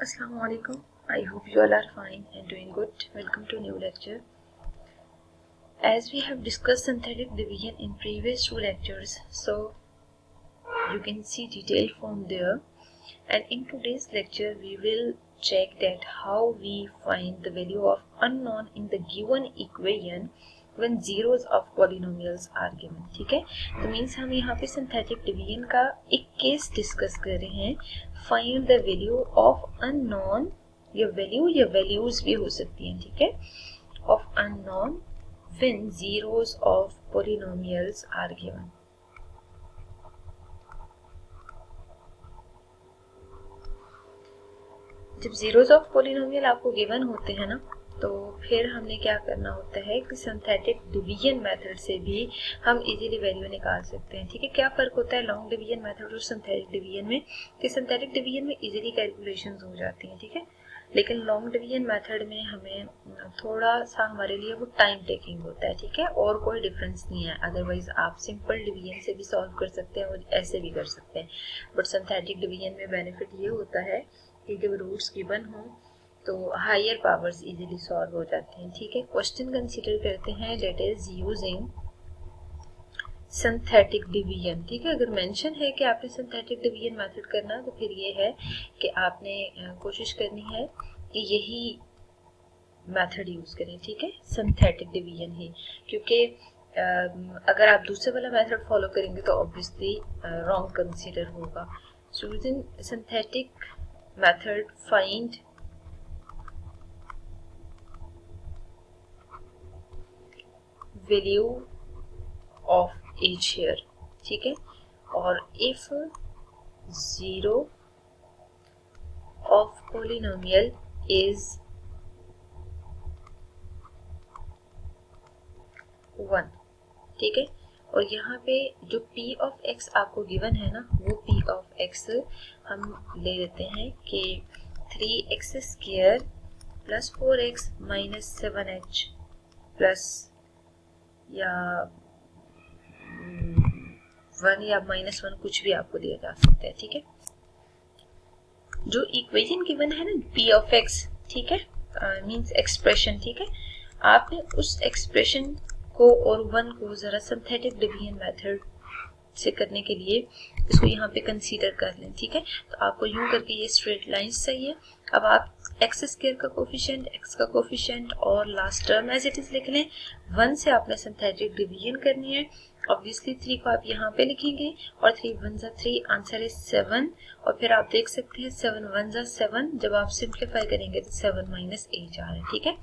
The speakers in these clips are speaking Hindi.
Assalamualaikum. I hope you all are fine and doing good. Welcome to new lecture. As we have discussed synthetic division in previous two lectures, so you can see detail from there. And in today's lecture, we will check that how we find the value of unknown in the given equation when zeros of polynomials are given. ठीक है, तो मीन्स हम यहाँ पे सिंथेटिक डिवीजन का एक केस डिस्कस कर रहे हैं. Find the value of unknown, या वैल्यू या वैल्यूज भी हो सकती हैं, ठीक है, of unknown when zeros of polynomials are given. जब जीरोस ऑफ पोलिनोमियल आपको गिवन होते हैं ना, तो फिर हमने क्या करना होता है कि सिंथेटिक डिवीजन मेथड से भी हम इजीली वैल्यू निकाल सकते हैं. ठीक है, क्या फ़र्क होता है लॉन्ग डिवीजन मेथड और सिंथेटिक डिवीजन में? कि सिंथेटिक डिवीजन में इजीली कैलकुलेशंस हो जाती हैं, ठीक है, लेकिन लॉन्ग डिवीजन मेथड में हमें थोड़ा सा हमारे लिए वो टाइम टेकिंग होता है. ठीक है, और कोई डिफरेंस नहीं है. अदरवाइज आप सिंपल डिवीजन से भी सॉल्व कर सकते हैं और ऐसे भी कर सकते हैं. बट सिंथेटिक डिवीजन में बेनिफिट ये होता है कि जब रूट्स गिवन हो तो हायर पावर्स इजीली सॉल्व हो जाती हैं. ठीक है, क्वेश्चन कंसीडर करते हैं that is using synthetic division. ठीक है, अगर मेंशन है कि आपने सिंथेटिक डिवीजन मेथड करना है तो फिर ये है कि आपने कोशिश करनी है कि यही मेथड यूज करें. ठीक है, सिंथेटिक डिवीजन ही, क्योंकि अगर आप दूसरे वाला मेथड फॉलो करेंगे तो ऑब्वियसली रॉन्ग कंसीडर होगा. So using synthetic method find value of each here. ठीक है, और if zero of polynomial is 1. ठीक है, और यहाँ पे जो p of x आपको गिवन है ना, वो p of x हम ले लेते हैं कि 3x square plus 4x minus 7h plus या 1 या -1 कुछ भी आपको दिया जा सकता है. ठीक है, जो इक्वेशन गिवन है ना p of x, ठीक है, मींस एक्सप्रेशन. ठीक है, आपने उस एक्सप्रेशन को और 1 को जरा सिंथेटिक डिवीजन मेथड से करने के लिए इसको यहाँ पे कंसीडर कर लें. ठीक है, तो आपको यूं करके ये स्ट्रेट लाइंस चाहिए. अब आप एक्स स्क्वायर का कोफिशिएंट, एक्स का कोफिशिएंट और last term as it is लिख लें. 1 से आपने सिंथेटिक डिवीजन करनी है. ऑब्वियसली 3 को आप यहाँ पे लिखेंगे और 3 1 जा 3, आंसर इज 7. और फिर आप देख सकते हैं 7 1 जा 7, जब आप सिंप्लीफाई करेंगे तो 7 माइनस 8 आ रहा है. ठीक है,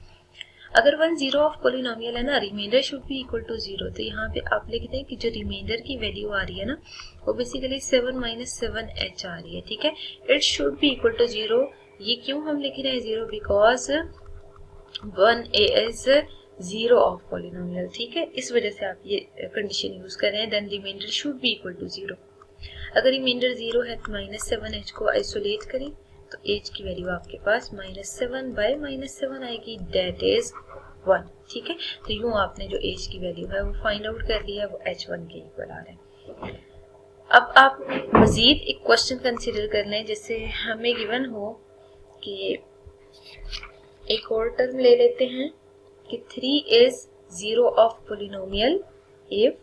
अगर 1 जीरो ऑफ पोलिनोमियल है ना, remainder should be equal to 0, तो यहाँ पे आप लिखते हैं कि जो रिमाइंडर की वैल्यू आ रही है ना, वो बेसिकली 7 माइनस 7h आ रही है. ठीक है, it should be equal to 0. ये क्यों हम लिख रहे हैं 0? Because 1 is zero of polynomial. ठीक है, इस वजह से आप ये कंडीशन यूज कर रहे हैं. Then remainder should be equal to 0. अगर रिमाइंडर 0 है तो -7h को आइसोलेट करें तो h की वैल्यू आपके पास -7 बाय -7 आएगी, दैट इज 1. ठीक है, तो यूं आपने जो h की वैल्यू है वो फाइंड आउट कर लिया, वो h1 के इक्वल आ रहा है. अब आप मजीद एक क्वेश्चन कंसीडर कर लें, जैसे हमें गिवन हो कि एक और टर्म ले लेते हैं कि 3 is zero of polynomial if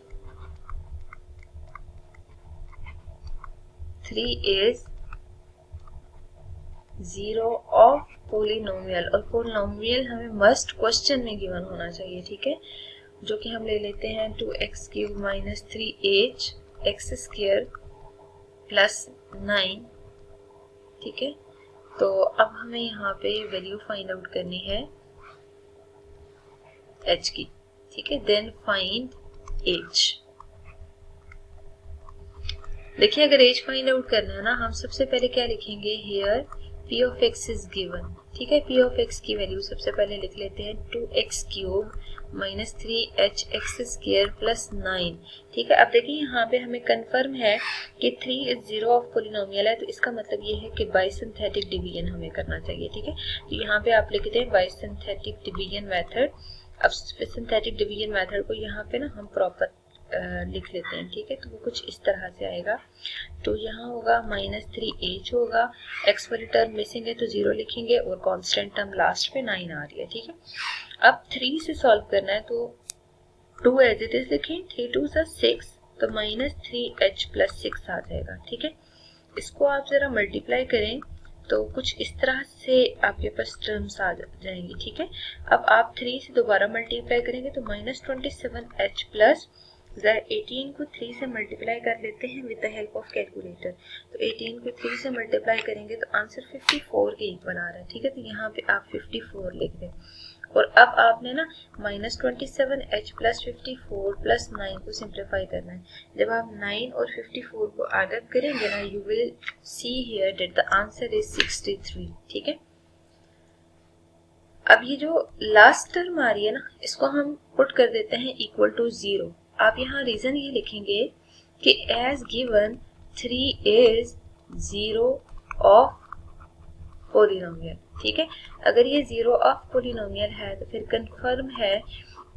3 is zero of polynomial. और पोलिनोमियल हमें मस्ट क्वेश्चन में गिवन होना चाहिए. ठीक है, जो कि हम ले लेते हैं 2x³ minus 3h x square plus 9. ठीक है, तो अब हमें यहाँ पे वैल्यू फाइंड आउट करनी है h की. ठीक है, देन फाइंड h. देखिए, अगर h फाइंड आउट करना है ना, हम सबसे पहले क्या लिखेंगे, here p of x is given. ठीक है, p of x की वैल्यू सबसे पहले लिख लेते हैं 2x³ minus 3h x square plus 9. ठीक है, अब देखिए यहाँ पे हमें कंफर्म है कि 3 इज जीरो ऑफ पोलिनोमियल है, तो इसका मतलब ये है कि बाय सिंथेटिक डिवीजन हमें करना चाहिए. ठीक है, तो यहाँ पे आप लिखते हैं बाय सिंथेटिक डिवीजन मेथड. अब सिंथेटिक डिवीजन मेथड को यहाँ पे ना हम प्रॉपर लिख लेते हैं, ठीक है। तो वो कुछ इस तरह से आएगा। तो यहाँ होगा -3h होगा, x वाली टर्म मिसिंग है तो 0 लिखेंगे और कांस्टेंट टर्म लास्ट पे 9 आ रही है, ठीक है। अब 3 से सॉल्व करना है तो 2 एज इट इज लिखें, 3 2 6 तो -3h + 6 आ जाएगा, ठीक है। इसको आप जरा मल्टीप्लाई करें तो कुछ इस तरह से आपके पास टर्म्स आ जाएंगी, ठीक है। अब आप 3 से दोबारा मल्टीप्लाई करेंगे तो -27h प्लस 18 को 3 से मल्टीप्लाई कर लेते हैं with the help of calculator. तो 18 को 3 से मल्टीप्लाई करेंगे तो आंसर 54 के इक्वल आ रहा है, ठीक है। तो यहाँ पे आप 54 लिख दें और अब आपने ना -27h + 54 + 9 को सिंप्लीफाई करना है। जब आप 9 और 54 को एड करेंगे ना, you will see here that the answer is 63, ठीक है। अब ये जो लास्ट टर्म आ रही है ना, इसको हम पुट कर देते हैं इक्वल टू 0। आप यहाँ रीजन ये लिखेंगे कि as given 3 is 0 of polynomial, ठीक है। अगर ये 0 ऑफ पोलिनोमियल है तो फिर कंफर्म है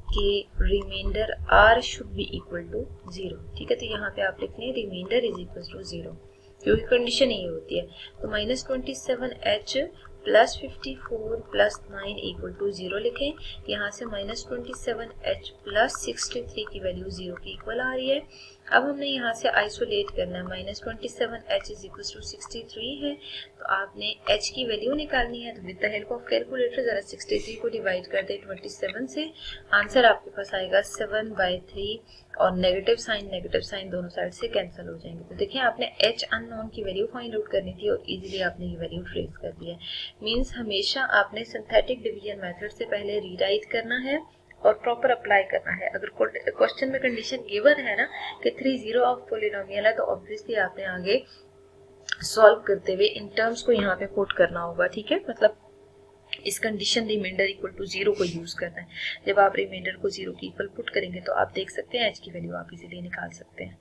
कि remainder r should be equal to 0, ठीक है। तो यहाँ पे आप लिख लें रिमाइंडर इज इक्वल टू 0, क्योंकि कंडीशन ये होती है। तो -27h + 54 + 9 इक्वल टू 0 लिखें। यहाँ से -27h + 63 की वैल्यू 0 की इक्वल आ रही है। अब हमने यहाँ से आइसोलेट करना है, -27h = 63 है तो आपने h की वैल्यू निकालनी है। तो with the help of calculator जरा 63 को डिवाइड कर दे 27 से, आंसर आपके पास आएगा 7/3 और नेगेटिव साइन दोनों साइड से कैंसिल हो जाएंगे। तो देखिए आपने h अननोन की वैल्यू फाइंड आउट करनी थी और इजीली आपने ये वैल्यू ट्रेस कर दी है। मींस हमेशा आपने सिंथेटिक डिवीजन मेथड से पहले रीराइट करना है और प्रॉपर अप्लाई करना है। अगर क्वेश्चन में कंडीशन गिवन है ना कि 3 0 ऑफ पोलिनोमियल है तो ऑब्वियसली आपने आगे सॉल्व करते हुए इन टर्म्स को यहाँ पे पुट करना होगा, ठीक है। मतलब इस कंडीशन रिमाइंडर इक्वल टू 0 को यूज करना है। जब आप रिमाइंडर को 0 की इक्वल पुट करेंगे तो आप देख सकते हैं h की वैल्यू आप इजीली निकाल सकते हैं।